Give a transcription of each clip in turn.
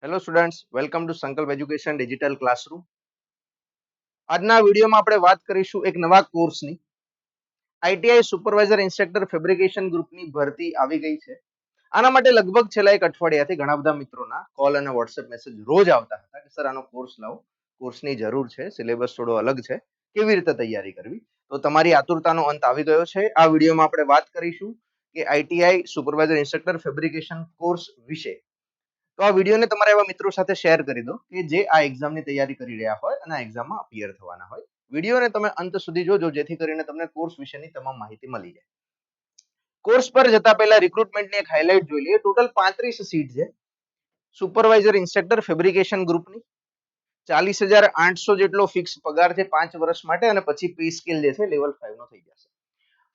Hello students, welcome to સંકલ્પ education digital classroom. આજના વિડીયોમાં આપણે વાત કરીશું એક નવા કોર્સની. આઈટીઆઈ સુપરવાઇઝર ઇન્સ્ટ્રક્ટર ફેબ્રિકેશન ગ્રુપની ભરતી આવી ગઈ છે. આના માટે લગભગ છેલ્લા એક અઠવાડિયાથી ઘણા બધા મિત્રોના કોલ અને વોટ્સએપ મેસેજ રોજ આવતા હતા કે સર આનો કોર્સ લાવો, કોર્સની જરૂર છે, સિલેબસ થોડો અલગ છે, કેવી રીતે તૈયારી કરવી. તો તમારી આતુરતાનો અંત આવી ગયો છે. આ વિડીયોમાં આપણે વાત કરીશું કે ITI supervisor instructor fabrication course વિશે. તો આ વિડીયોને તમારા એવા મિત્રો સાથે શેર કરી દો કે જે આ એક્ઝામની તૈયારી કરી રહ્યા હોય અને આ એક્ઝામમાં અપિયર થવાના હોય. વિડીયોને તમે અંત સુધી જોજો જેથી કરીને તમને કોર્સ વિશેની તમામ માહિતી મળી જાય. કોર્સ પર જતા પહેલા રિક્રુટમેન્ટની એક હાઇલાઇટ જોઈ લઈએ. ટોટલ 35 સીટ છે સુપરવાઇઝર ઇન્સ્ટ્રક્ટર ફેબ્રિકેશન ગ્રુપની. 40,800 જેટલો ફિક્સ પગાર છે 5 વર્ષ માટે અને પછી પે સ્કેલ જે છે લેવલ 5 નો થઈ જશે.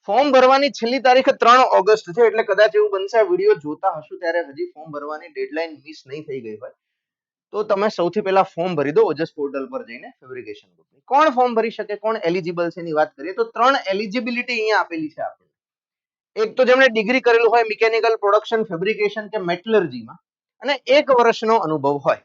ફોર્મ ભરવાની છેલ્લી તારીખ 3 ઓગસ્ટ છે, એટલે કદાચ એવું બનશે આ વિડીયો જોતા હશો ત્યારે હજી ફોર્મ ભરવાની ડેડલાઇન મિસ નહીં થઈ ગઈ હોય તો તમે સૌથી પહેલા ફોર્મ ભરી દો ઓજસ પોર્ટલ પર જઈને ફેબ્રિકેશન ગ્રુપની. કોણ ફોર્મ ભરી શકે, કોણ એલિજિબલ છે એની વાત કરીએ તો 3 એલિજિબિલિટી અહીંયા આપેલી છે આપણને. એક તો જેમણે ડિગ્રી કરેલું હોય મિકેનિકલ પ્રોડક્શન ફેબ્રિકેશન કે મેટલર્જીમાં અને 1 વર્ષનો અનુભવ હોય.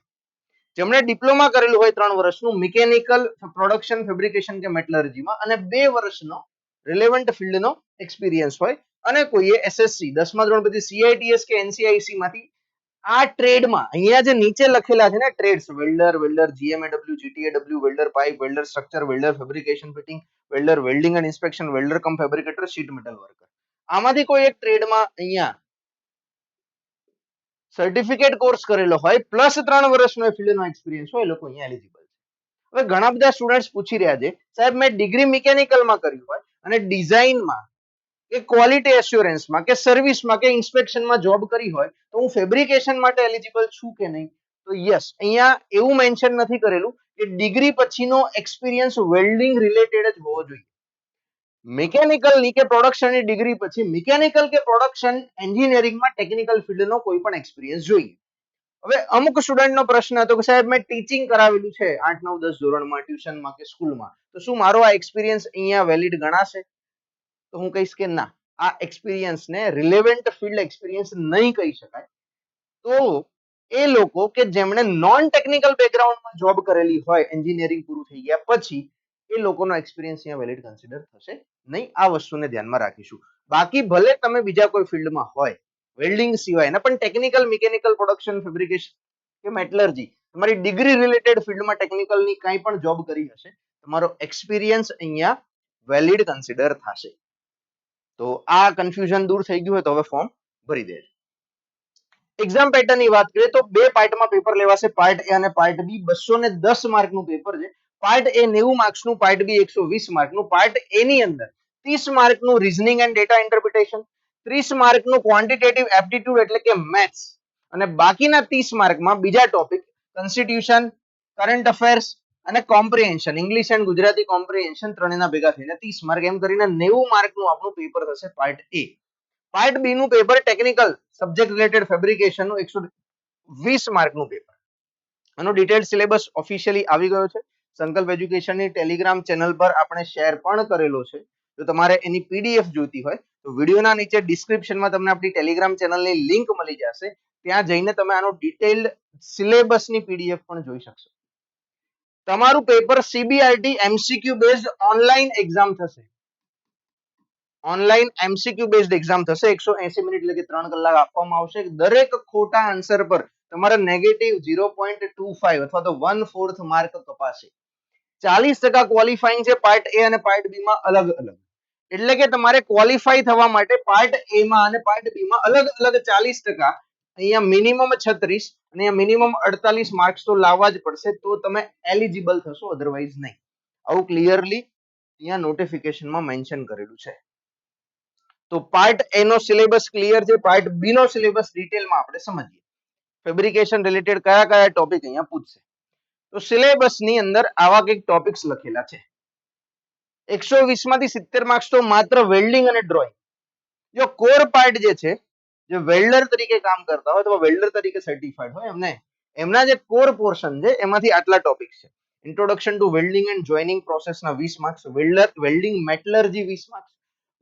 જેમણે ડિપ્લોમા કરેલું હોય 3 વર્ષનું મિકેનિકલ પ્રોડક્શન ફેબ્રિકેશન કે મેટલર્જીમાં અને 2 વર્ષનો રિલેવન્ટ ફિલ્ડનો એક્સપિરિયન્સ હોય અને કોઈએ એસએસસી 10મા ધોરણ પછી સીઆઈટીએસ કે એનસીઆઈસી માંથી આ ટ્રેડમાં અહીંયા જે નીચે લખેલા છે ને trades welder GMAW GTAW welder pipe welder structure welder fabrication fitting welder welding and inspection welder cum fabricator sheet metal worker, આમાંથી કોઈ એક ટ્રેડમાં અહીંયા સર્ટિફિકેટ કોર્સ કરેલો હોય પ્લસ 3 વર્ષનો ફિલ્ડનો એક્સપિરિયન્સ હોય એ લોકો અહીંયા એલિજિબલ છે. હવે ઘણા બધા સ્ટુડન્ટ્સ પૂછી રહ્યા છે સાહેબ મેં ડિગ્રી મિકેનિકલમાં કર્યું હોય અને ડિઝાઇનમાં કે ક્વોલિટી એસ્યોરન્સમાં કે સર્વિસમાં કે ઇન્સ્પેક્શનમાં જોબ કરી હોય તો હું ફેબ્રિકેશન માટે એલિજિબલ છું કે નહીં. તો યસ, અહીંયા એવું મેન્શન નથી કરેલું કે ડિગ્રી પછીનો એક્સપિરિયન્સ વેલ્ડિંગ રિલેટેડ જ હોવો જોઈએ. મિકેનિકલની કે પ્રોડક્શનની ડિગ્રી પછી મિકેનિકલ કે પ્રોડક્શન એન્જિનિયરિંગમાં ટેકનિકલ ફિલ્ડનો કોઈ પણ એક્સપિરિયન્સ જોઈએ. હવે અમુક સ્ટુડન્ટનો પ્રશ્ન હતો કે સાહેબ મેં ટીચિંગ કરાવેલું છે 8, 9, 10 ધોરણમાં ટ્યુશનમાં કે સ્કૂલમાં, તો શું મારો આ એક્સપિરિયન્સ અહીંયા વેલિડ ગણાશે? તો હું કહીશ કે ના, આ એક્સપિરિયન્સને રિલેવન્ટ ફિલ્ડ એક્સપિરિયન્સ નહીં કહી શકાય. તો એ લોકો કે જેમણે નોન ટેકનિકલ બેકગ્રાઉન્ડમાં જોબ કરેલી હોય એન્જિનિયરિંગ પૂરું થઈ ગયા પછી એ લોકોનો એક્સપિરિયન્સ અહીંયા વેલિડ કન્સિડર થશે નહીં. આ વસ્તુને ધ્યાનમાં રાખીશું. બાકી ભલે તમે બીજા કોઈ ફિલ્ડમાં હોય વેલ્ડિંગ સિવાયના પણ ટેકનિકલ મિકેનિકલ પ્રોડક્શન ફેબ્રિકેશન કે મેટલર્જી તમારી ડિગ્રી રિલેટેડ ફિલ્ડમાં ટેકનિકલની કંઈ પણ જોબ કરી હશે તમારો એક્સપિરિયન્સ અહીંયા વેલિડ કન્સિડર થશે. તો આ કન્ફ્યુઝન દૂર થઈ ગયું હોય તો હવે ફોર્મ ભરી દેજો. એક્ઝામ પેટર્નની વાત કરીએ તો 2 પાર્ટમાં પેપર લેવાશે, પાર્ટ એ અને પાર્ટ બી. 210 માર્કનું પેપર છે. પાર્ટ એ 90 માર્ક્સનું, પાર્ટ બી 120 માર્કનું. પાર્ટ એ ની અંદર 30 માર્કનું રીઝનિંગ એન્ડ ડેટા ઇન્ટરપ્રિટેશન, 30 માર્કનું ક્વોન્ટિટેટિવ એપ્ટિટ્યુડ એટલે કે મેથ્સ અને બાકીના 30 માર્કમાં બીજા ટોપિક કોન્સ્ટિટ્યુશન, કરંટ અફેર્સ અને comprehension, English and Gujarati comprehension ત્રણેના ભેગા થઈને 30 માર્ક, એમ કરીને 90 માર્કનું આપણું પેપર થશે પાર્ટ એ. પાર્ટ બી નું પેપર ટેકનિકલ સબ્જેક્ટ રિલેટેડ ફેબ્રિકેશનનું 120 માર્કનું પેપર. આનો ડિટેલ્ડ સિલેબસ ઓફિશિયલી આવી ગયો છે. સંકલ્પ એજ્યુકેશનની ટેલિગ્રામ ચેનલ પર આપણે શેર પણ કરેલો છે. જો તમારે એની પીડીએફ જોઈતી હોય તો વિડીયોના નીચે ડિસ્ક્રિપ્શનમાં તમને આપણી ટેલિગ્રામ ચેનલની લિંક મળી જશે. ત્યાં જઈને તમે આનો ડિટેલ્ડ સિલેબસની પીડીએફ પણ જોઈ શકશો. તમારું paper CBRT MCQ based online exam થશે. ઓનલાઈન એમસીક્યુ બેઝડ એક્ઝામ થશે. 180 મિનિટ એટલે કે 3 કલાક આપવામાં આવશે. દરેક ખોટા આન્સર પર તમારા નેગેટિવ 0.25 અથવા તો 1/4 માર્ક કપાશે. 40% ક્વોલિફાઈંગ છે પાર્ટ એ અને પાર્ટ બી માં અલગ અલગ. એટલે કે તમારે ક્વોલિફાઈ થવા માટે પાર્ટ એ માં અને પાર્ટ બી માં અલગ અલગ 40%, અહીંયા મિનિમમ 36 અને અહીંયા મિનિમમ 48 માર્ક્સ તો લાવવા જ પડશે, તો તમે એલિજિબલ થશો, અધરવાઇઝ નહીં. આવું ક્લિયરલી અહીંયા નોટિફિકેશનમાં મેન્શન કરેલું છે. તો પાર્ટ એ નો સિલેબસ ક્લિયર છે. પાર્ટ બી નો સિલેબસ ડિટેલમાં આપણે સમજીએ. ફેબ્રિકેશન રિલેટેડ કયા કયા ટોપિક અહીંયા પૂછશે. તો સિલેબસની અંદર આવા કંઈક ટોપિક્સ લખેલા છે. 120 માંથી 70 માર્ક્સ તો માત્ર વેલ્ડિંગ અને ડ્રોઈંગ. જો કોર પાર્ટ જે છે, જે વેલ્ડર તરીકે કામ કરતા હોય અથવા વેલ્ડર તરીકે સર્ટિફાઈડ હોય એમના જે કોર પોર્શન છે એમાંથી આટલા ટોપિક છે. Introduction to welding and joining પ્રોસેસના 20 marks, welding metallurgy 20 marks,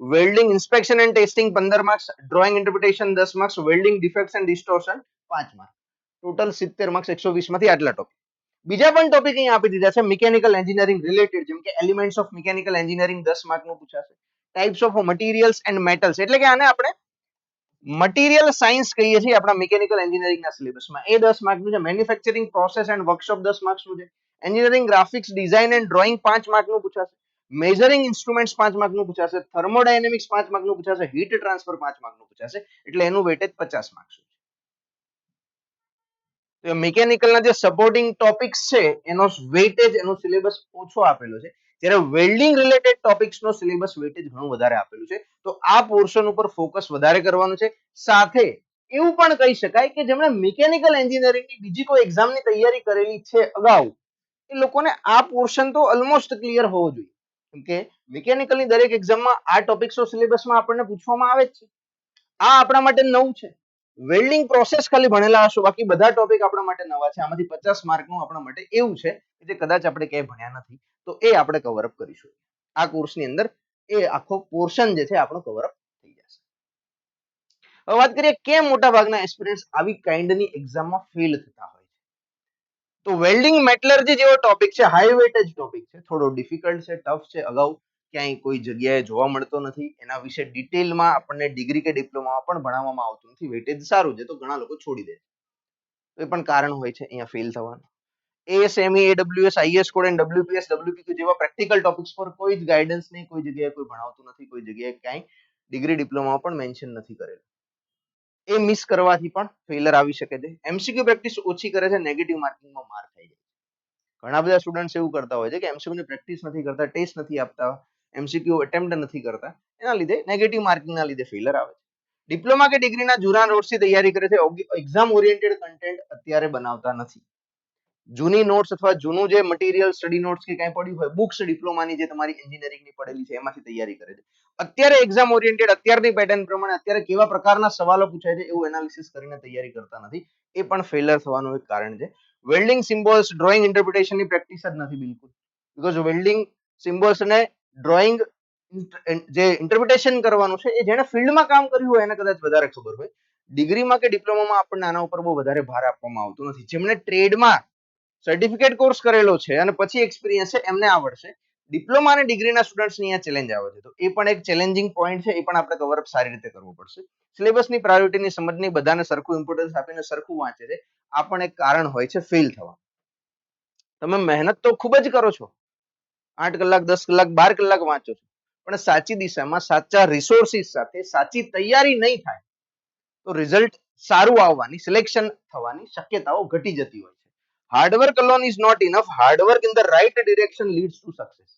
welding inspection and testing 15 marks, drawing interpretation 10 marks, welding defects and distortion 5 marks. Total 70 marks 120 માંથી આટલા ટોપિક. બીજા પણ ટોપિક અહીંયા આપી દીધા છે મિકેનિકલ એન્જિનિયરિંગ રિલેટેડ, જેમ કે એલિમેન્ટ્સ ઓફ મિકેનિકલ એન્જિનિયરિંગ 10 માર્કનું પૂછાશે. Types of materials and metals, એટલે કે આને આપણે મટીરિયલ સાયન્સ કહીએ છીએ આપણા મિકેનિકલ એન્જિનિયરિંગના સિલેબસમાં, એ 10 માર્કનું છે. મેન્યુફેક્ચરિંગ પ્રોસેસ એન્ડ વર્કશોપ 10 માર્ક્સનું છે. Engineering graphics design and drawing 5 માર્કનું પૂછાશે. મેઝરિંગ ઇન્સ્ટ્રુમેન્ટ્સ 5 માર્કનું પૂછાશે. થર્મોડાયનેમિક્સ 5 માર્કનું પૂછાશે. હીટ ટ્રાન્સફર 5 માર્કનું પૂછાશે. એટલે એનું વેટેજ 50 માર્ક્સ છે. મિકેનિકલના જે સપોર્ટિંગ ટોપિક્સ છે એનો વેટેજ, એનો સિલેબસ ઓછો આપેલો છે, જ્યારે વેલ્ડિંગ રિલેટેડ ટોપિક્સનો સિલેબસ વેટેજ ઘણું વધારે આપેલું છે. તો આ પોર્શન ઉપર ફોકસ વધારે કરવાનું છે. સાથે એવું પણ કહી શકાય કે જેમણે મિકેનિકલ એન્જિનિયરિંગની બીજી કોઈ એક્ઝામની તૈયારી કરેલી છે અગાઉ, એ લોકોને આ પોર્શન તો ઓલમોસ્ટ ક્લિયર હોવો જોઈએ, કેમ કે મિકેનિકલની દરેક એક્ઝામમાં આ ટોપિક્સનો સિલેબસમાં આપણને પૂછવામાં આવે જ છે. આ આપણા માટે નવું છે. વેલ્ડિંગ પ્રોસેસ ખાલી ભણેલા હશો, બાકી બધા ટોપિક આપણા માટે નવા છે. આમાંથી 50 માર્કનું આપણા માટે એવું છે જે કદાચ આપણે ક્યાંય ભણ્યા નથી, તો એ આપણે કવર અપ કરીશું. આ કોર્સની અંદર એ આખો પોર્શન જે છે આપણો કવર અપ થઈ જશે. હવે વાત કરીએ કેમ મોટા ભાગના એસ્પિરન્ટ્સ આવી કાઇન્ડની એક્ઝામમાં ફેલ થતા હોય છે. તો વેલ્ડિંગ મેટલર્જી જેવો ટોપિક છે, હાઈ વેટેજ ટોપિક છે, થોડો ડિફિકલ્ટ છે, ટફ છે, અગાઉ ક્યાંય કોઈ જગ્યાએ જોવા મળતો નથી. એના વિશે ડિટેલમાં આપણને ડિગ્રી કે ડિપ્લોમામાં પણ ભણાવવામાં આવતું નથી. વેટેજ સારું છે તો ઘણા લોકો છોડી દે. એ પણ કારણ હોય છે અહીંયા ફેલ થવાનું. એએસએમઈ, એડબ્લ્યુએસ, આઈએસ કોડ એન્ડ ડબ્લ્યુપીએસ, ડબ્લ્યુપીક્યુ જેવા પ્રેક્ટિકલ ટોપિક્સ પર કોઈ જ ગાઈડન્સ નહીં, કોઈ જગ્યાએ કોઈ ભણાવતું નથી, કોઈ જગ્યાએ ક્યાંય ડિગ્રી ડિપ્લોમામાં પણ મેન્શન નથી કરેલું. એ મિસ કરવાથી પણ ફેલર આવી શકે છે. એમસીક્યુ પ્રેક્ટિસ ઓછી કરે છે, નેગેટિવ માર્કિંગમાં માર્ક થઈ જાય. ઘણા બધા સ્ટુડન્ટ્સ એવું કરતા હોય છે કે એમસીક્યુ ની પ્રેક્ટિસ નથી કરતા, ટેસ્ટ નથી આપતા, એમસીક્યુ અટેમ્પ્ટ નથી કરતા, એના લીધે નેગેટિવ માર્કિંગના લીધે ફેલર આવે છે. ડિપ્લોમા કે ડિગ્રીના જૂના નોટ્સથી તૈયારી કરે છે, એક્ઝામ ઓરિએન્ટેડ કન્ટેન્ટ અત્યારે બનાવતા નથી. જૂની નોટ્સ અથવા જૂનું જે મટીરિયલ સ્ટડી નોટ્સ કે કાંઈ પડ્યું હોય, બુક્સ ડિપ્લોમાની જે તમારી એન્જિનિયરિંગની પડેલી છે એમાંથી તૈયારી કરે છે. અત્યારે એક્ઝામ ઓરિએન્ટેડ અત્યારની પેટર્ન પ્રમાણે અત્યારે કેવા પ્રકારના સવાલો પૂછાય છે એવું એનાલિસિસ કરીને તૈયારી કરતા નથી. એ પણ ફેલર થવાનું એક કારણ છે. વેલ્ડિંગ સિમ્બોલ્સ, ડ્રોઈંગ ઇન્ટરપ્રિટેશનની પ્રેક્ટિસ જ નથી બિલકુલ, બીકોઝ વેલ્ડિંગ સિમ્બોલ્સ અને ડ્રોઈંગ જે ઇન્ટરપ્રિટેશન કરવાનું છે એ જેને ફિલ્ડમાં કામ કર્યું હોય એને કદાચ વધારે ખબર હોય. ડિગ્રીમાં કે ડિપ્લોમામાં આપણને આના ઉપર બહુ વધારે ભાર આપવામાં આવતો નથી. જેમને ટ્રેડમાં સર્ટિફિકેટ કોર્સ કરેલો છે અને પછી એક્સપિરિયન્સ છે એમને આવડશે. ડિપ્લોમા અને ડિગ્રીના સ્ટુડન્ટ્સની અહીંયા ચેલેન્જ આવે છે, તો એ પણ એક ચેલેન્જિંગ પોઈન્ટ છે, એ પણ આપણે કવર અપ સારી રીતે કરવું પડશે. સિલેબસની પ્રાયોરિટીની સમજની બધાને સરખું ઇમ્પોર્ટન્સ આપીને સરખું વાંચે છે, આ પણ એક કારણ હોય છે ફેલ થવા. તમે મહેનત તો ખૂબ જ કરો છો, 8 કલાક, 10 કલાક, 12 કલાક વાંચો છો, પણ સાચી દિશામાં સાચા રિસોર્સિસ સાથે સાચી તૈયારી નહીં થાય તો રિઝલ્ટ સારું આવવાની, સિલેક્શન થવાની શક્યતાઓ ઘટી જતી હોય છે. Hard work alone is not enough. Hard work in the right direction leads to success.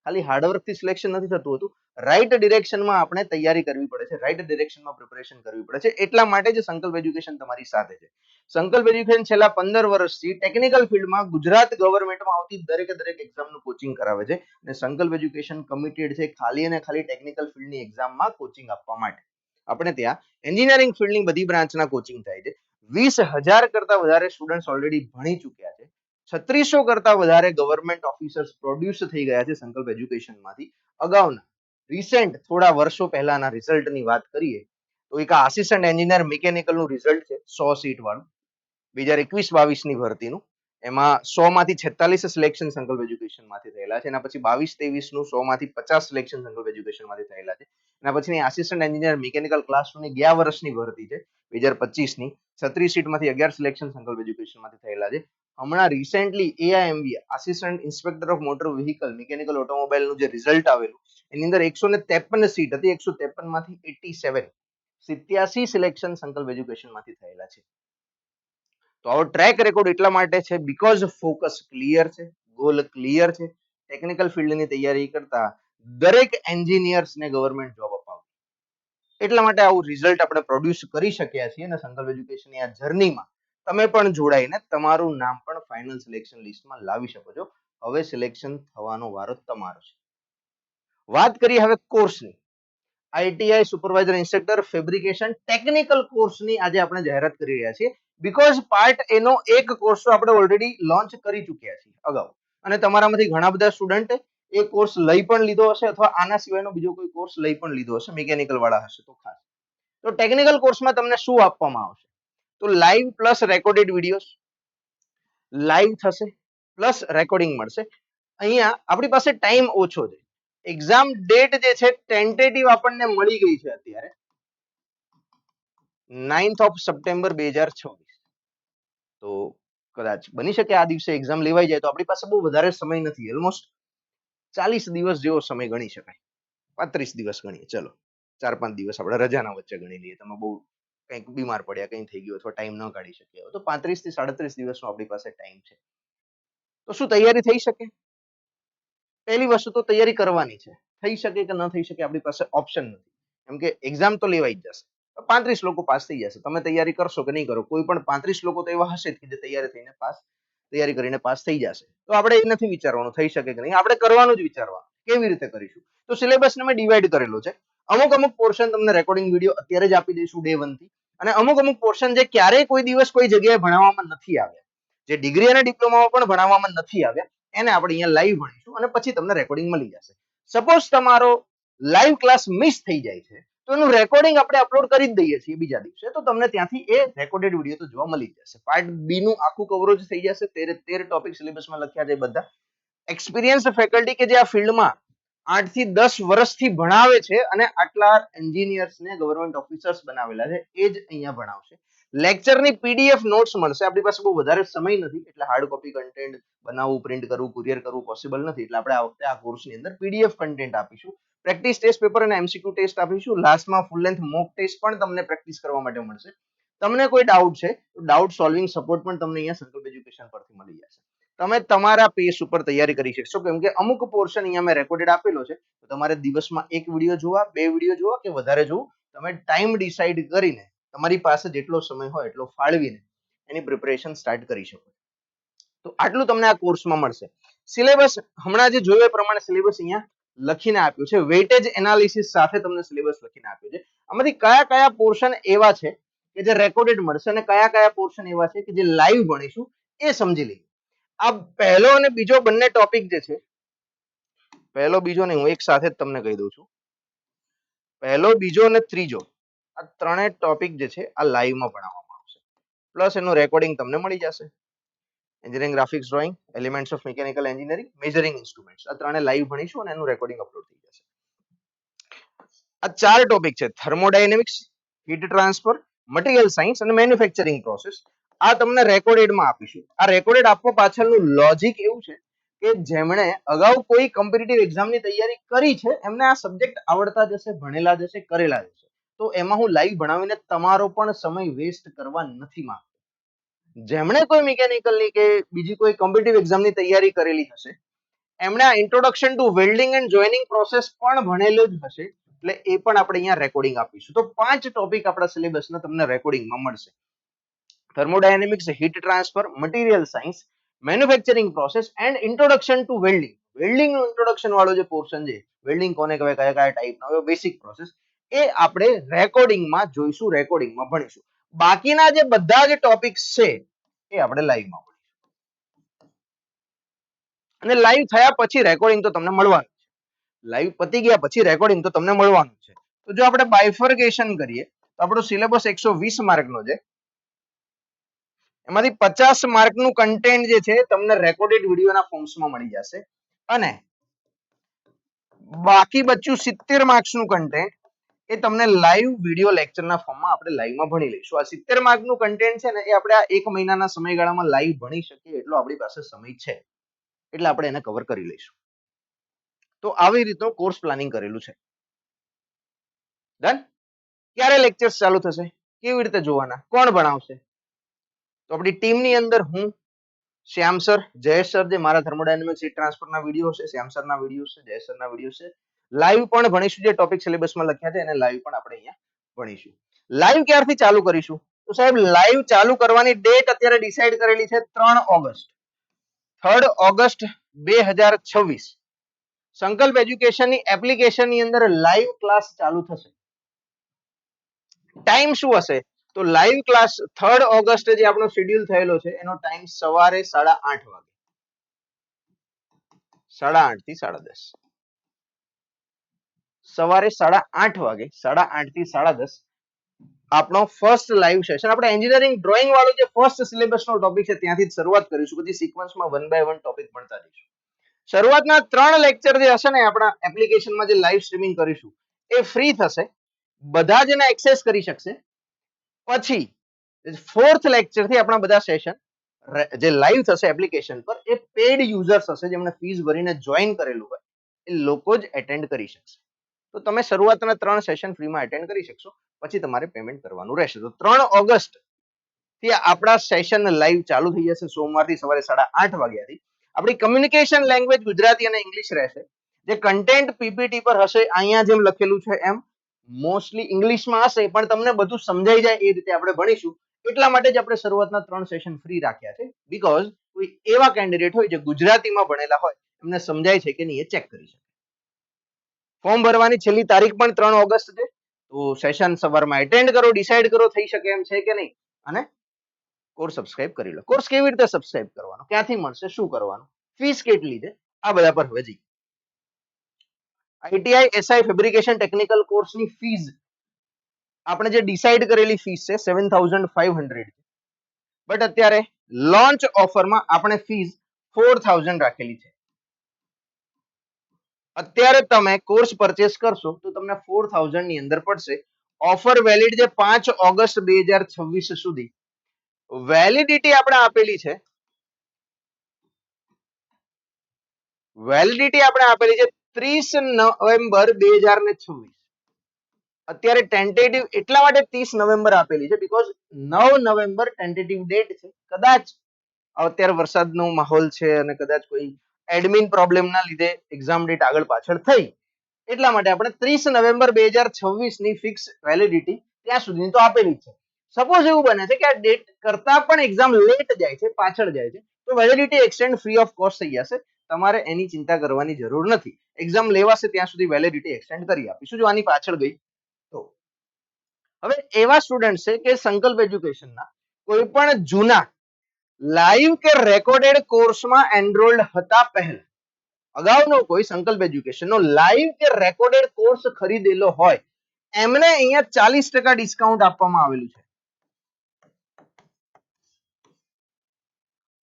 ખાલી હાર્ડવર્કથી સિલેક્શન નથી થતું હોતું, રાઇટ ડિરેક્શનમાં આપણે તૈયારી કરવી પડે છે, રાઇટ ડિરેક્શનમાં પ્રિપરેશન કરવી પડે છે. એટલા માટે જ સંકલ્પ એજ્યુકેશન તમારી સાથે છે. સંકલ્પ એજ્યુકેશન છેલ્લા 15 વર્ષથી ટેકનિકલ ફિલ્ડમાં ગુજરાત ગવર્મેન્ટમાં આવતી દરેક એક્ઝામનું કોચિંગ કરાવે છે, અને સંકલ્પ એજ્યુકેશન કમિટેડ છે ખાલી અને ખાલી ટેકનિકલ ફિલ્ડની એક્ઝામમાં કોચિંગ આપવા માટે. આપણે ત્યાં એન્જિનિયરિંગ ફિલ્ડની બધી બ્રાન્ચના કોચિંગ થાય છે. 20,000 કરતા વધારે સ્ટુડન્ટ્સ ઓલરેડી ભણી ચૂક્યા છે. 3600 કરતા વધારે ગવર્મેન્ટ ઓફિસર્સ પ્રોડ્યુસ થઈ ગયા છે સંકલ્પ એજ્યુકેશનમાંથી. અગાઉના રિસેન્ટ થોડા વર્ષો પહેલાના રિઝલ્ટની વાત કરીએ તો એક આસિસ્ટન્ટ એન્જિનિયર મિકેનિકલનું રિઝલ્ટ છે 100 સીટ વાળું 2021-22ની ભરતીનું. એમાં 100 માંથી 46 સિલેક્શન સંકલ્પ એજ્યુકેશનમાંથી થયેલા છે. એના પછી 22-23નું 100 માંથી 50 સિલેક્શન સંકલ્પ એજ્યુકેશનમાંથી થયેલા છે. એના પછીની આસિસ્ટન્ટ એન્જિનિયર મિકેનિકલ ક્લાસ 2ની ગયા વર્ષની ભરતી છે 2025ની, 36 સીટમાંથી 11 સિલેક્શન સંકલ્પ એજ્યુકેશનમાંથી થયેલા છે. હમણાં recently AIMB assistant inspector of motor vehicle mechanical ઓટોમોબાઈલનું જે રિઝલ્ટ આવેલું એની અંદર 153 સીટ હતી, 153 માંથી 87 સિલેક્શન સંકલ્પ એજ્યુકેશનમાંથી થયેલા છે. તો આવો ટ્રેક રેકોર્ડ એટલા માટે છે બીકોઝ ફોકસ ક્લિયર છે, ગોલ ક્લિયર છે. ટેકનિકલ ફિલ્ડની તૈયારી કરતા દરેક એન્જિનિયર્સને ગવર્મેન્ટ જોબ અપાવવી, એટલા માટે આવું રિઝલ્ટ આપણે પ્રોડ્યુસ કરી શક્યા છીએ. અને સંકલ્પ એજ્યુકેશનની આ જર્નીમાં તમે પણ જોડાઈને તમારું નામ પણ ફાઇનલ સિલેક્શન લિસ્ટમાં લાવી શકો છો. હવે સિલેક્શન થવાનો વારો તમારો છે. વાત કરીએ હવે કોર્સની. ITI supervisor instructor fabrication technical કોર્સની આજે આપણે જાહેરાત કરી રહ્યા છીએ, બીકોઝ પાર્ટ એનો એક કોર્સ તો આપણે ઓલરેડી લોન્ચ કરી ચૂક્યા છીએ અગાઉ, અને તમારામાંથી ઘણા બધા સ્ટુડન્ટ એ કોર્સ લઈ પણ લીધો હશે અથવા આના સિવાયનો બીજો કોઈ કોર્સ લઈ પણ લીધો હશે, મિકેનિકલ વાળા હશે તો ખાસ. તો ટેકનિકલ કોર્સમાં તમને શું આપવામાં આવશે? તો live plus recorded videos live થશે પ્લસ રેકોર્ડિંગ મળશે. અહીંયા આપણી પાસે ટાઈમ ઓછો છે. એક્ઝામ ડેટ જે છે ટેન્ટેટિવ આપણને મળી ગઈ છે અત્યારે 9th ઓફ સપ્ટેમ્બર 2026. તો કદાચ બની શકે આ દિવસે એક્ઝામ લેવાઈ જાય તો આપણી પાસે બહુ વધારે સમય નથી. ઓલમોસ્ટ 40 દિવસ જેવો સમય ગણી શકાય. 35 દિવસ ગણીએ, ચલો 4-5 દિવસ આપણે રજાના વચ્ચે ગણી લઈએ. તમે બહુ કંઈક બીમાર પડ્યા, કંઈ થઈ ગયું અથવા ટાઈમ ન કાઢી શક્યા તો 35 થી 37 દિવસનો આપણી પાસે ટાઈમ છે. તો શું તૈયારી થઈ શકે? પહેલી વસ્તુ તો તૈયારી કરવાની છે. થઈ શકે કે ન થઈ શકે આપણી પાસે ઓપ્શન નથી, કેમ કે એક્ઝામ તો લેવાઈ જ જશે. 35 લોકો પાસ થઈ જશે. તમે તૈયારી કરશો કે નહીં કરો, કોઈ પણ 35 લોકો તો એવા હશે કે જે તૈયારી કરીને પાસ થઈ જશે. તો આપણે એ નથી વિચારવાનું થઈ શકે કે નહીં, આપણે કરવાનું જ વિચારવાનું કેવી રીતે કરીશું. તો સિલેબસને મેં ડિવાઈડ કરેલો છે. અમુક પોર્શન તમને રેકોર્ડિંગ વિડીયો અત્યારે જ આપી દઈશું ડે 1 થી, અને અમુક પોર્શન જે ક્યારેય કોઈ દિવસ કોઈ જગ્યાએ ભણાવવામાં નથી આવ્યા, જે ડિગ્રી અને ડિપ્લોમામાં પણ ભણાવવામાં નથી આવ્યા, એને આપણે અહીંયા લાઈવ ભણીશું અને પછી તમને રેકોર્ડિંગ મળી જશે. સપોઝ તમારો લાઈવ ક્લાસ મિસ થઈ જાય છે તો એનું રેકોર્ડિંગ આપણે અપલોડ કરી જ દઈએ છીએ બીજા દિવસે, તો તમને ત્યાંથી એ રેકોર્ડેડ વિડીયો તો જોવા મળી જશે. પાર્ટ બી નું આખું કવરેજ થઈ જશે. 13 ટોપિક સિલેબસમાં લખ્યા છે બધા. એક્સપિરિયન્સ ફેકલ્ટી કે જે આ ફિલ્ડમાં 8 થી 10 વર્ષથી ભણાવે છે અને આટલા એન્જિનિયર્સને ગવર્મેન્ટ ઓફિસર્સ બનાવેલા છે, એ જ અહીંયા ભણાવશે. લેક્ચરની પીડીએફ નોટ્સ મળશે. આપણી પાસે બહુ વધારે સમય નથી એટલે હાર્ડ કોપી કન્ટેન્ટ બનાવવું, પ્રિન્ટ કરવું, કુરિયર કરવું પોસિબલ નથી, એટલે આપણે આ વખતે આ કોર્સની અંદર પીડીએફ કન્ટેન્ટ આપીશું. પ્રેક્ટિસ ટેસ્ટ પેપર અને એમસીક્યુ ટેસ્ટ આપીશું. લાસ્ટમાં ફૂલ લેન્થ મોક ટેસ્ટ પણ તમને પ્રેક્ટિસ કરવા માટે મળશે. તમને કોઈ ડાઉટ છે તો ડાઉટ સોલ્વિંગ સપોર્ટ પણ તમને અહીંયા સંકલ્પ એજ્યુકેશન પરથી મળી જશે. તમે તમારા પેસ ઉપર તૈયારી કરી શકશો, કેમ કે અમુક પોર્શન અહીંયા મેં રેકોર્ડેડ આપેલો છે. તો તમારે દિવસમાં 1 વિડીયો જોવા, 2 વિડીયો જોવા કે વધારે જોવું, તમે ટાઈમ ડિસાઈડ કરીને તમારી પાસે જેટલો સમય હોય એટલો ફાળવીને એની પ્રિપેરેશન સ્ટાર્ટ કરી શકો. તો આટલું તમને આ કોર્સમાં મળશે. સિલેબસ હમણાં જે જોયું એ પ્રમાણે સિલેબસ અહીંયા લખીને આપ્યું છે. વેઇટેજ એનાલિસિસ સાથે તમને સિલેબસ લખીને આપ્યું છે. આમાંથી કયા કયા પોર્શન એવા છે કે જે રેકોર્ડેડ મળશે અને કયા કયા પોર્શન એવા છે કે જે લાઈવ ભણીશું એ સમજી લઈએ. આ પહેલો અને બીજો બંને ટોપિક જે છે, પહેલો બીજો નહીં, હું એક સાથે જ તમને કહી દઉં છું. પહેલો, બીજો અને ત્રીજો આ ત્રણેય ટોપિક જે છે આ લાઈવમાં ભણાવવામાં આવશે. પ્લસ એનું રેકોર્ડિંગ તમને મળી જશે. Engineering graphics drawing, elements of mechanical engineering, measuring instruments, આ ત્રણે લાઈવ ભણીશું અને એનું રેકોર્ડિંગ અપલોડ થઈ જશે. આ 4 ટોપિક છે: thermodynamics, heat transfer, material science અને મેન્યુફેક્ચરિંગ પ્રોસેસ. આ તમને રેકોર્ડેડમાં આપીશું. આ રેકોર્ડેડ આપવા પાછળનું લોજિક એવું છે કે જેમણે અગાઉ કોઈ કોમ્પિટિટિવ એક્ઝામની તૈયારી કરી છે એમને આ સબ્જેક્ટ આવડતા જશે, ભણેલા જશે, કરેલા જશે. તો એમાં હું લાઈવ ભણાવીને તમારો પણ સમય વેસ્ટ કરવા નથી માંગતો. જેમણે કોઈ મિકેનિકલની કે બીજી કોઈ કોમ્પિટિટિવ એક્ઝામની તૈયારી કરેલી હશે, એમણે આ introduction to welding and joining process પણ ભણેલું જ હશે, એટલે એ પણ આપણે અહીંયા રેકોર્ડિંગ આપીશું. તો 5 ટોપિક આપણા સિલેબસના તમને રેકોર્ડિંગમાં મળશે: thermodynamics, heat transfer, material science, manufacturing process and introduction to welding. Welding નું ઇન્ટ્રોડક્શન વાળો જે પોર્શન છે, વેલ્ડિંગ કોને કહેવાય, કયા કયા ટાઈપના હોય, બેસિક પ્રોસેસ, એ આપણે રેકોર્ડિંગમાં જોઈશું, રેકોર્ડિંગમાં ભણીશું. બાકીના જે બધા જે ટોપિક્સ છે એ આપણે લાઈવમાં ભણીશું. અને લાઈવ થયા પછી રેકોર્ડિંગ તો તમને મળવાનું છે. લાઈવ પતી ગયા પછી રેકોર્ડિંગ તો તમને મળવાનું છે. તો જો આપણે બાયફર્ગેશન કરીએ તો આપણો સિલેબસ 120 માર્કનો છે. એમાંથી 50 માર્કનું કન્ટેન્ટ જે છે તમને રેકોર્ડેડ વિડીયોના ફોર્મ્સમાં મળી જશે, અને બાકી બચ્યું 70 માર્ક્સનું કન્ટેન્ટ એ તમને લાઈવ વિડીયો લેક્ચરના ફોર્મમાં આપણે લાઈવમાં ભણી લઈશું. આ 70 માર્કનું કન્ટેન્ટ છે ને એ આપણે આ 1 મહિનાના સમયગાળામાં લાઈવ ભણી શકીએ એટલો આપણી પાસે સમય છે, એટલે આપણે એને કવર કરી લઈશું. તો આવી રીતનું કોર્સ પ્લાનિંગ કરેલું છે. ડન. ક્યારે લેક્ચર્સ ચાલુ થશે, કેવી રીતે જોવાના, કોણ ભણાવશે? તો આપણી ટીમની અંદર હું, શ્યામ સર, જયેશ સર, જે મારા થર્મોડાયનેમિક્સ હીટ ટ્રાન્સફરના વિડીયો છે, શ્યામ સરના વિડીયો છે, જયેશ સરના વિડીયો છે. લાઈવ પણ ભણીશું. જે ટોપિક સિલેબસમાં લખ્યા છે એને લાઈવ પણ આપણે અહીંયા ભણીશું. લાઈવ ક્યારથી ચાલુ કરીશું? તો સાહેબ લાઈવ ચાલુ કરવાની ડેટ અત્યારે ડિસાઈડ કરેલી છે 3 ઓગસ્ટ. 3 ઓગસ્ટ 2026 સંકલ્પ એજ્યુકેશનની એપ્લિકેશનની અંદર લાઈવ ક્લાસ ચાલુ થશે. ટાઈમ શું હશે? તો લાઈવ ક્લાસ 3 ઓગસ્ટ જે આપણો શેડ્યુલ થયેલો છે એનો ટાઈમ સવારે 8:30 વાગે, 8:30 થી 10:30. સવારે 8:30 વાગે, 8:30 થી 10:30 આપણો ફર્સ્ટ લાઈવ સેશન. આપણે એન્જિનિયરિંગ ડ્રોઈંગ વાળો જે ફર્સ્ટ સિલેબસનો ટોપિક છે ત્યાંથી જ શરૂઆત કરીશું. પછી સિક્વન્સમાં 1 બાય 1 ટોપિક ભણતા જઈશું. શરૂઆતના 3 લેક્ચર જે હશે ને આપણા એપ્લિકેશનમાં જે લાઈવ સ્ટ્રીમિંગ કરીશું એ ફ્રી થશે, બધા જ એને એક્સેસ કરી શકશે. પછી 4th લેક્ચર થી આપણા બધા સેશન જે લાઈવ થશે એપ્લિકેશન પર એ પેડ યુઝર્સ હશે, જેમણે ફીસ ભરીને જોઈન કરેલું હોય એ લોકો જ એટેન્ડ કરી શકશે. તો તમે શરૂઆતના 3 સેશન ફ્રીમાં એટેન્ડ કરી શકશો, પછી તમારે પેમેન્ટ કરવાનું રહેશે. તો 3 ઓગસ્ટ થી આપણા સેશન લાઈવ ચાલુ થઈ જશે, સોમવારથી સવારે 8:30 વાગ્યાથી. આપણી કમ્યુનિકેશન લેંગ્વેજ ગુજરાતી અને ઇંગ્લિશ રહેશે. જે કન્ટેન્ટ પીપીટી પર હશે અહીંયા જેમ લખેલું છે એમ મોસ્ટલી ઇંગ્લિશમાં હશે, પણ તમને બધું સમજાઈ જાય એ રીતે આપણે ભણીશું. એટલા માટે જ આપણે શરૂઆતના 3 સેશન ફ્રી રાખ્યા છે, બીકોઝ કોઈ એવા કેન્ડિડેટ હોય જે ગુજરાતીમાં ભણેલા હોય એમને સમજાય છે કે નહીં એ ચેક કરી શકે. ફોર્મ ભરવાની છેલ્લી તારીખ પણ 3 ઓગસ્ટ છે. તો સેશન સવારમાં એટેન્ડ કરો, ડિસાઈડ કરો થઈ શકે એમ છે કે નહીં, અને કોર્સ સબસ્ક્રાઇબ કરી લો. કોર્સ કેવી રીતે સબસ્ક્રાઇબ કરવાનો, ક્યાંથી મળશે, શું કરવાનું, ફીસ કેટલી છે, આ બધા પર હવે જઈએ. આઈટીઆઈ એસઆઈ ફેબ્રિકેશન ટેકનિકલ કોર્સની ફીસ આપણે જે ડિસાઈડ કરેલી ફીસ છે 7500, બટ અત્યારે લોન્ચ ઓફરમાં આપણે ફીસ 4000 રાખેલી છે. અત્યારે તમે કોર્સ પરચેસ કરશો તો તમને 4000 ની અંદર પડશે. ઓફર વેલિડ છે 5 ઓગસ્ટ 2026 સુધી. વેલિડિટી આપણે આપેલી છે, વેલિડિટી આપણે આપેલી છે 30 નવેમ્બર 2026. અત્યારે ટેન્ટેટિવ એટલા માટે 30 નવેમ્બર આપેલી છે બીકોઝ 9 નવેમ્બર ટેન્ટેટિવ ડેટ છે. કદાચ અત્યારે વરસાદનો માહોલ છે અને કદાચ કોઈ એડમિન પ્રોબ્લેમના લીધે એક્ઝામ ડેટ આગળ પાછળ થઈ, એટલા માટે આપણે 30 નવેમ્બર 2026 ની ફિક્સ વેલિડિટી ત્યાં સુધીની તો આપેલી છે. સપોઝ એવું બને છે કે આ ડેટ કરતા પણ એક્ઝામ લેટ જાય છે, પાછળ જાય છે, તો validity extend free of cost થઈ જશે. તમારે એની ચિંતા કરવાની જરૂર નથી. એક્ઝામ લેવાશે ત્યાં સુધી વેલિડિટી એક્સટેન્ડ કરી આપીશું જો આની પાછળ ગઈ તો. હવે એવા સ્ટુડન્ટ છે કે સંકલ્પ એજ્યુકેશનના કોઈ પણ જૂના લાઈવ કે રેકોર્ડેડ કોર્સમાં એનરોલ્ડ હતા પહેલા, અગાઉનો કોઈ સંકલ્પ એજ્યુકેશનનો લાઈવ કે રેકોર્ડેડ કોર્સ ખરીદેલો હોય એમને અહીંયા 40% ડિસ્કાઉન્ટ આપવામાં આવેલું છે.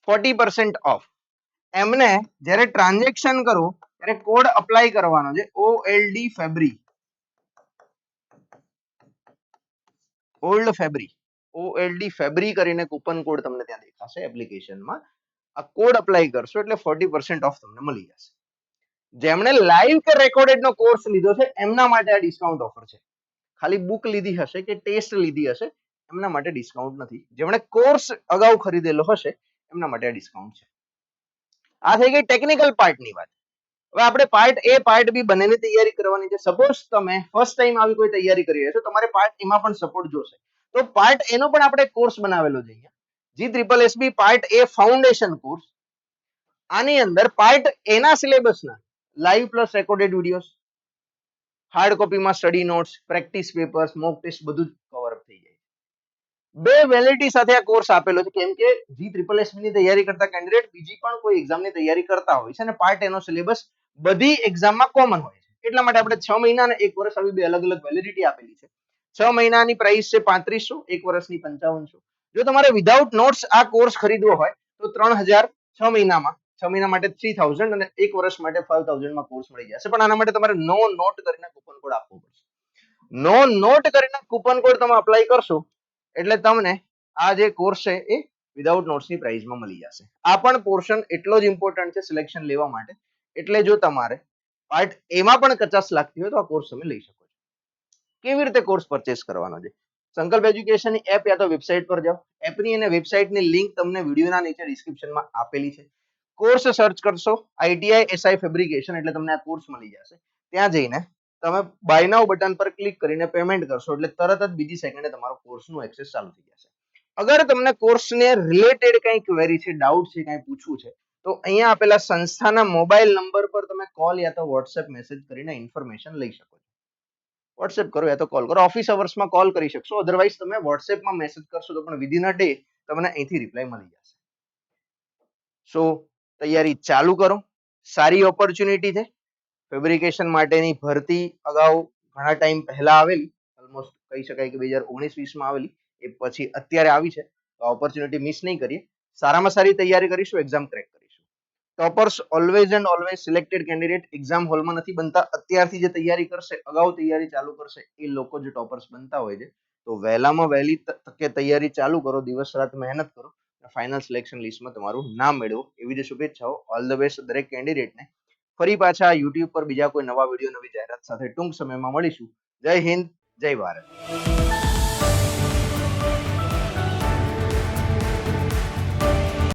40% ઓફ. એમને જ્યારે ટ્રાન્ઝેક્શન કરો ત્યારે કોડ અપ્લાય કરવાનો છે OLD ફેબ્રી, ઓલ્ડ ફેબ્રી, OLD ફેબ્રી કરીને કૂપન કોડ તમને ત્યાં દેખાશે એપ્લિકેશનમાં. આ કોડ અપ્લાય કરશો એટલે 40% ઓફ તમને મળી જશે. જેમણે લાઈવ કે રેકોર્ડેડ નો કોર્સ લીધો છે એમના માટે આ ડિસ્કાઉન્ટ ઓફર છે. ખાલી બુક લીધી હશે કે ટેસ્ટ લીધી હશે એમના માટે ડિસ્કાઉન્ટ નથી. જેમણે કોર્સ અગાઉ ખરીદેલો હશે એમના માટે આ ડિસ્કાઉન્ટ છે. આ થઈ ગઈ ટેકનિકલ પાર્ટની વાત. હવે આપણે પાર્ટ એ પાર્ટ બી બંનેની તૈયારી કરવાની છે. સપોઝ તમે ફર્સ્ટ ટાઈમ આવી કોઈ તૈયારી કરી રહ્યા છો, તમારે પાર્ટ એમાં પણ સપોર્ટ જોશે, તો પાર્ટ એનો પણ આપણે કોર્સ બનાવેલો છે અહીંયા, GSSB part A foundation course. આની અંદર પાર્ટ એના સિલેબસના live plus recorded videos, hard કોપીમાં study notes, practice papers, mock test બધું જ કવર થઈ જાય. 2 વેલિડિટી સાથે આ કોર્સ આપેલો છે કેમ કે GSSB ની તૈયારી કરતા કેન્ડિડેટ બીજી પણ કોઈ એક્ઝામની તૈયારી કરતા હોય છે અને પાર્ટ એનો સિલેબસ બધી એક્ઝામમાં કોમન હોય છે. એટલા માટે આપણે 6 મહિના અને 1 વર્ષ આવી બે અલગ અલગ વેલિડિટી આપેલી છે. 6 મહિનાની પ્રાઇસ છે 3500, 1 વર્ષની 5500. જો તમારે વિધાઉટ નોટ્સ આ કોર્સ ખરીદવો હોય તો 3000 6 મહિનામાં, 6 મહિના માટે 3000 અને 1 વર્ષ માટે 5000 માં કોર્સ મળી જશે. પણ આના માટે તમારે નો નોટ કરીને કૂપન કોડ આપવો પડશે. નો નોટ કરીને કૂપન કોડ તમે અપ્લાય કરશો એટલે તમને આ જે કોર્સ છે એ વિધાઉટ નોટ્સની પ્રાઇસમાં મળી જશે. આ પણ પોર્શન એટલો જ ઇમ્પોર્ટન્ટ છે સિલેક્શન લેવા માટે. એટલે જો તમારે પાર્ટ એમાં પણ કચાસ લાગતી હોય તો આ કોર્સ તમે લઈ શકો છો. કેવી રીતે કોર્સ પરચેસ કરવાનો છે? સંકલ્પ એજ્યુકેશનની એપ યા તો વેબસાઇટ પર જાઓ. એપની અને વેબસાઇટની લિંક તમને વિડીયોના નીચે ડિસ્ક્રિપ્શનમાં આપેલી છે. કોર્સ સર્ચ કરશો આઈટીઆઈ એસઆઈ ફેબ્રિકેશન એટલે તમને આ કોર્સ મળી જશે. ત્યાં જઈને તમે બાય નાઉ બટન પર ક્લિક કરીને પેમેન્ટ કરશો એટલે તરત જ બીજી સેકન્ડે તમારો કોર્સનું એક્સેસ ચાલુ થઈ જશે. અગર તમને કોર્સને રિલેટેડ કંઈ ક્વેરી છે, ડાઉટ છે, કંઈ પૂછવું છે તો અહીંયા આપેલા સંસ્થાના મોબાઈલ નંબર પર તમે કોલ યા તો વોટ્સએપ મેસેજ કરીને ઇન્ફોર્મેશન લઈ શકો છો. વોટ્સએપ કરો યા તો કોલ કરો. ઓફિસ અવર્સમાં કોલ કરી શકશો, અધરવાઇઝ તમે વોટ્સએપમાં મેસેજ કરશો તો પણ વિધિન અ ડે તમને અહીંથી રિપ્લાય મળી જશે. સો તૈયારી ચાલુ કરો. સારી ઓપોર્ચ્યુનિટી છે. ફેબ્રિકેશન માટેની ભરતી અગાઉ ઘણા ટાઈમ પહેલા આવેલી, ઓલમોસ્ટ કહી શકાય કે 2019-20 માં આવેલી, એ પછી અત્યારે આવી છે. તો ઓપોર્ચ્યુનિટી મિસ નહીં કરીએ. સારામાં સારી તૈયારી કરીશું, એક્ઝામ ક્રેક કરીશું. Toppers always and always selected candidate exam હોલમાં નથી બનતા. અત્યારથી જે તૈયારી કરશે, અગાઉ તૈયારી ચાલુ કરશે, એ લોકો જ ટોપર્સ બનતા હોય છે. તો વહેલામાં વહેલી તકે તૈયારી ચાલુ કરો, દિવસ રાત મહેનત કરો, ફાઇનલ સિલેક્શન લિસ્ટમાં તમારું નામ મેળવો. એવી જ શુભેચ્છાઓ. ઓલ ધ બેસ્ટ દરેક કેન્ડિડેટને. ફરી પાછા યુટ્યુબ પર બીજા કોઈ નવા વિડીયો, નવી જાહેરાત સાથે ટૂંક સમયમાં મળીશું. જય હિન્દ, જય ભારત.